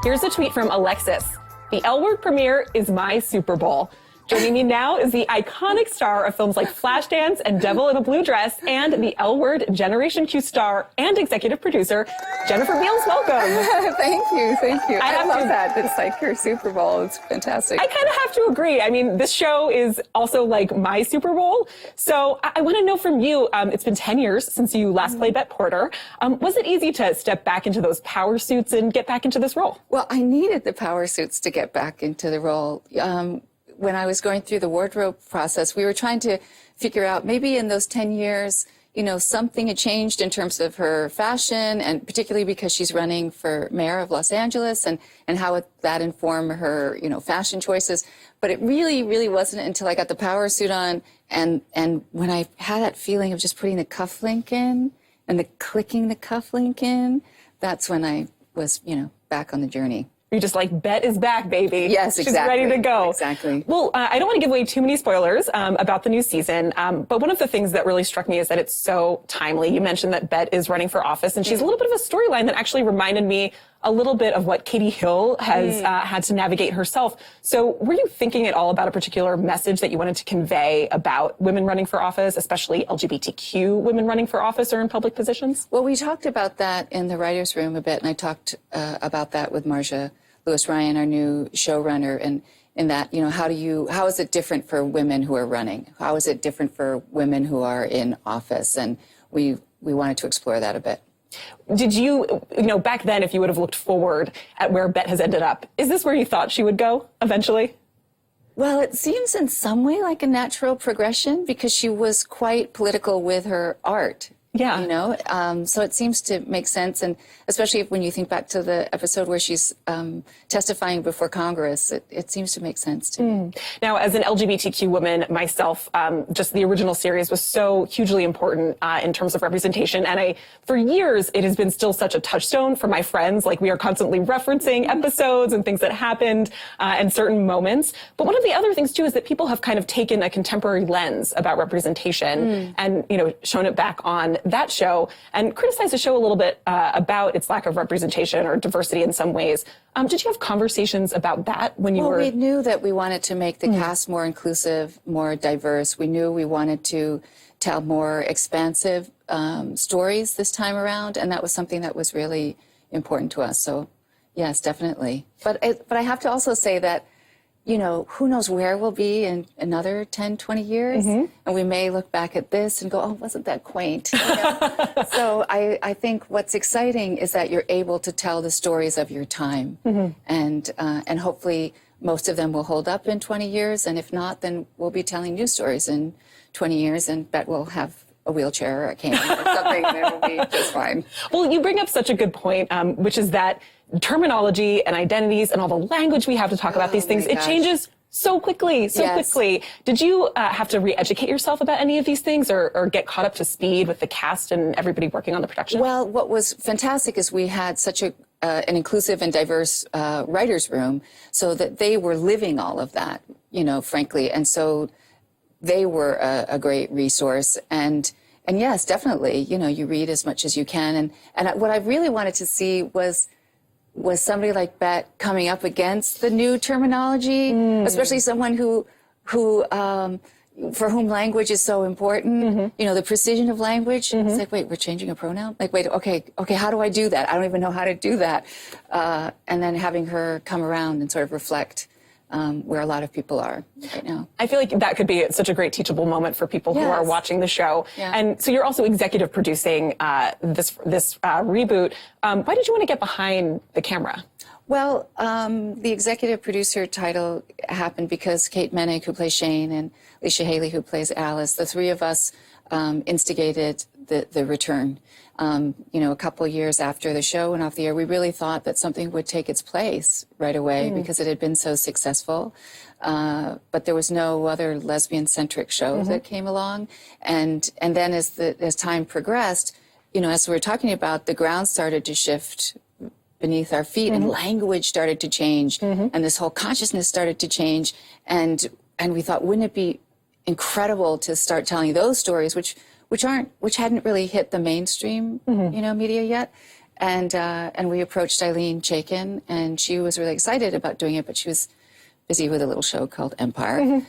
Here's a tweet from Alexis. The L Word premiere is my Super Bowl. Joining me now is the iconic star of films like Flashdance and Devil in a Blue Dress, and the L Word Generation Q star and executive producer, Jennifer Beals. Welcome. Thank you. I love that. It's like your Super Bowl. It's fantastic. I kind of have to agree. I mean, this show is also like my Super Bowl. So I want to know from you, it's been 10 years since you last played Bette Porter. Was it easy to step back into those power suits and get back into this role? Well, I needed the power suits to get back into the role. When I was going through the wardrobe process, we were trying to figure out maybe in those 10 years, something had changed in terms of her fashion, and particularly because she's running for mayor of Los Angeles, and how would that inform her, fashion choices. But it really wasn't until I got the power suit on and when I had that feeling of just putting the cufflink in and clicking the cufflink in, that's when I was, back on the journey. You're just like, Bette is back, baby. Yes, She's exactly. ready to go. Exactly. Well, I don't want to give away too many spoilers about the new season, but one of the things that really struck me is that it's so timely. You mentioned that Bette is running for office, and she's a little bit of a storyline that actually reminded me a little bit of what Katie Hill has had to navigate herself. So were you thinking at all about a particular message that you wanted to convey about women running for office, especially LGBTQ women running for office or in public positions? Well, we talked about that in the writer's room a bit, and I talked about that with Marcia Lewis-Ryan, our new showrunner, and in that, how is it different for women who are running? How is it different for women who are in office? And we wanted to explore that a bit. Did you, back then, if you would have looked forward at where Bette has ended up, is this where you thought she would go eventually? Well, it seems in some way like a natural progression because she was quite political with her art. Yeah. So it seems to make sense. And especially when you think back to the episode where she's testifying before Congress, it seems to make sense to me. Now, as an LGBTQ woman myself, just the original series was so hugely important in terms of representation. And for years, it has been still such a touchstone for my friends. Like, we are constantly referencing episodes and things that happened and certain moments. But one of the other things, too, is that people have kind of taken a contemporary lens about representation and, shown it back on that show and criticized the show a little bit about its lack of representation or diversity in some ways. Did you have conversations about that when you were? Well, we knew that we wanted to make the cast more inclusive, more diverse. We knew we wanted to tell more expansive stories this time around, and that was something that was really important to us. So, yes, definitely. But I have to also say that, who knows where we'll be in another 10, 20 years. And we may look back at this and go, oh, wasn't that quaint? So I think what's exciting is that you're able to tell the stories of your time. And hopefully most of them will hold up in 20 years. And if not, then we'll be telling new stories in 20 years, and Bette will have a wheelchair or a cane or something, and it will be just fine. Well, you bring up such a good point, which is that terminology and identities and all the language we have to talk about these things, it changes so quickly. Did you have to re-educate yourself about any of these things or get caught up to speed with the cast and everybody working on the production? Well, what was fantastic is we had such an inclusive and diverse writer's room, so that they were living all of that, frankly. And so they were a great resource. And yes, definitely, you read as much as you can. And what I really wanted to see was somebody like Bette coming up against the new terminology, especially someone who for whom language is so important, the precision of language. It's like, wait, we're changing a pronoun? Like, wait, okay, how do I do that? I don't even know how to do that. And then having her come around and sort of reflect where a lot of people are right now. I feel like that could be such a great teachable moment for people who are watching the show. Yeah. And so you're also executive producing this reboot. Why did you want to get behind the camera? Well, the executive producer title happened because Kate Menig, who plays Shane, and Alicia Haley, who plays Alice, the three of us instigated the return. A couple of years after the show went off the air, we really thought that something would take its place right away because it had been so successful. But there was no other lesbian-centric show that came along. And then as time progressed, as we were talking about, the ground started to shift beneath our feet and language started to change and this whole consciousness started to change. And we thought, wouldn't it be incredible to start telling those stories, which hadn't really hit the mainstream, media yet. And we approached Eileen Chaikin, and she was really excited about doing it, but she was busy with a little show called Empire.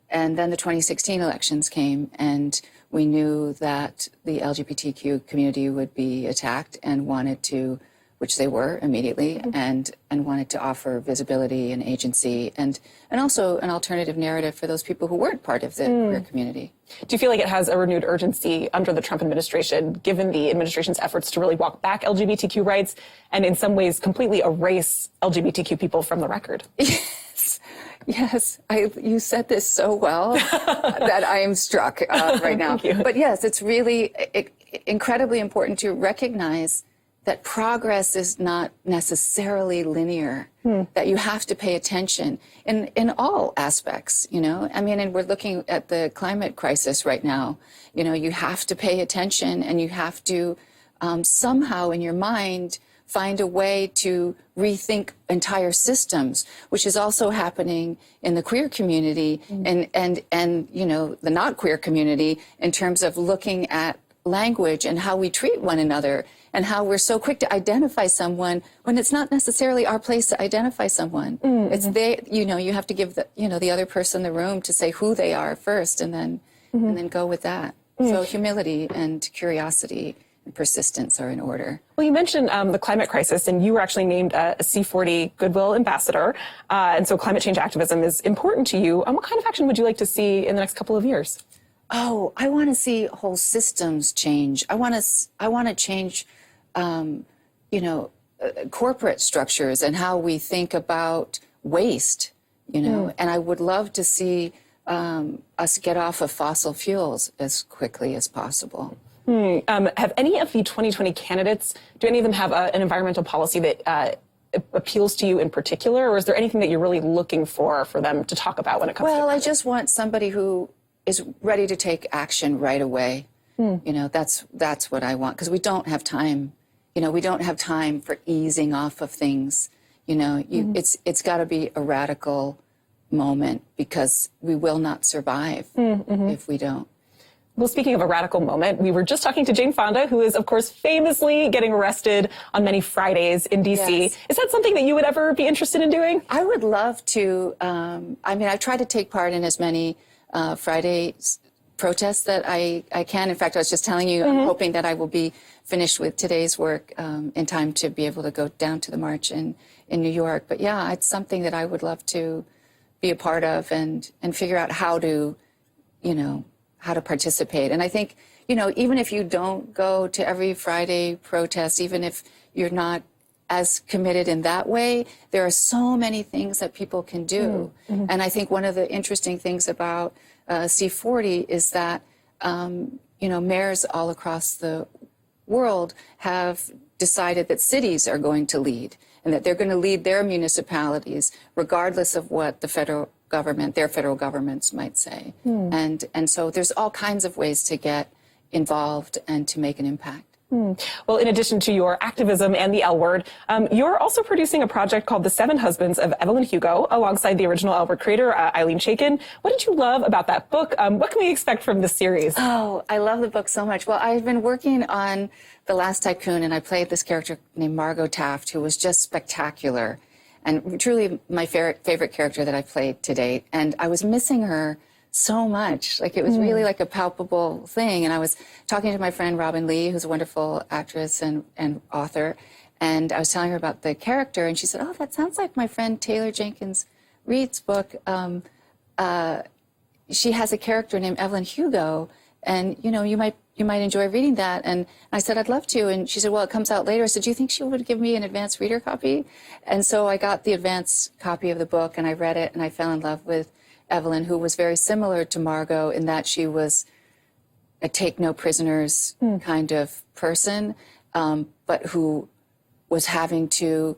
And then the 2016 elections came, and we knew that the LGBTQ community would be attacked and wanted to, which they were immediately, and wanted to offer visibility and agency and also an alternative narrative for those people who weren't part of the queer community. Do you feel like it has a renewed urgency under the Trump administration, given the administration's efforts to really walk back LGBTQ rights and in some ways completely erase LGBTQ people from the record? Yes, you said this so well that I am struck right now. Thank you. But yes, it's really incredibly important to recognize that progress is not necessarily linear, that you have to pay attention in all aspects, you know? I mean, and we're looking at the climate crisis right now. You know, you have to pay attention, and you have to somehow in your mind find a way to rethink entire systems, which is also happening in the queer community and you know, the not queer community, in terms of looking at language and how we treat one another, and how we're so quick to identify someone when it's not necessarily our place to identify someone. It's you know, you have to give the other person the room to say who they are first, and then go with that. So humility and curiosity and persistence are in order. Well, you mentioned the climate crisis, and you were actually named a C40 Goodwill Ambassador. And so climate change activism is important to you. What kind of action would you like to see in the next couple of years? Oh, I want to see whole systems change. I want to change, you know, corporate structures and how we think about waste, you know. And I would love to see us get off of fossil fuels as quickly as possible. Have any of the 2020 candidates, do any of them have an environmental policy that appeals to you in particular, or is there anything that you're really looking for them to talk about when it comes to Well, I just want somebody who is ready to take action right away. You know, that's what I want, because we don't have time. You know, we don't have time for easing off of things. You know, it's got to be a radical moment, because we will not survive if we don't. Well, speaking of a radical moment, we were just talking to Jane Fonda, who is, of course, famously getting arrested on many Fridays in D.C. Yes. Is that something that you would ever be interested in doing? I would love to. I mean, I try to take part in as many Friday protests that I can. In fact, I was just telling you, I'm hoping that I will be finished with today's work in time to be able to go down to the march in New York. But yeah, it's something that I would love to be a part of and figure out how to, you know, how to participate. And I think, you know, even if you don't go to every Friday protest, even if you're not as committed in that way, there are so many things that people can do. And I think one of the interesting things about C40 is that, you know, mayors all across the world have decided that cities are going to lead, and that they're going to lead their municipalities regardless of what the federal government, their federal governments might say. And so there's all kinds of ways to get involved and to make an impact. Well, in addition to your activism and the L Word, you're also producing a project called The Seven Husbands of Evelyn Hugo, alongside the original L Word creator, Eileen Chaikin. What did you love about that book? What can we expect from this series? Oh, I love the book so much. Well, I've been working on The Last Tycoon, and I played this character named Margot Taft, who was just spectacular and truly my favorite character that I've played to date. And I was missing her so much. Like, it was really like a palpable thing. And I was talking to my friend Robin Lee, who's a wonderful actress and author, and I was telling her about the character, and she said, "Oh, that sounds like my friend Taylor Jenkins Reid's book. She has a character named Evelyn Hugo, and you know, you might enjoy reading that." And I said, "I'd love to." And she said, "Well, it comes out later." I said, "Do you think she would give me an advanced reader copy?" And so I got the advanced copy of the book, and I read it, and I fell in love with Evelyn, who was very similar to Margot in that she was a take no prisoners kind of person, but who was having to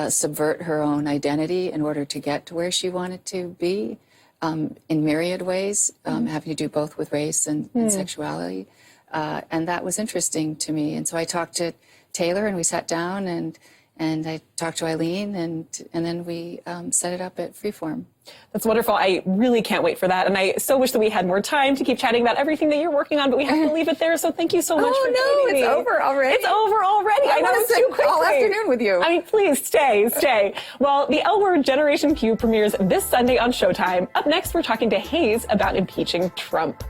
subvert her own identity in order to get to where she wanted to be, in myriad ways, having to do both with race and sexuality. And that was interesting to me. And so I talked to Taylor, and we sat down and And I talked to Eileen, and then we set it up at Freeform. That's wonderful. I really can't wait for that. And I so wish that we had more time to keep chatting about everything that you're working on, but we have to leave it there. So thank you so much for joining me. Oh, no, it's over already. It's over already. I know, it's too quickly. All afternoon with you. I mean, please stay. Well, the L Word Generation Q premieres this Sunday on Showtime. Up next, we're talking to Hayes about impeaching Trump.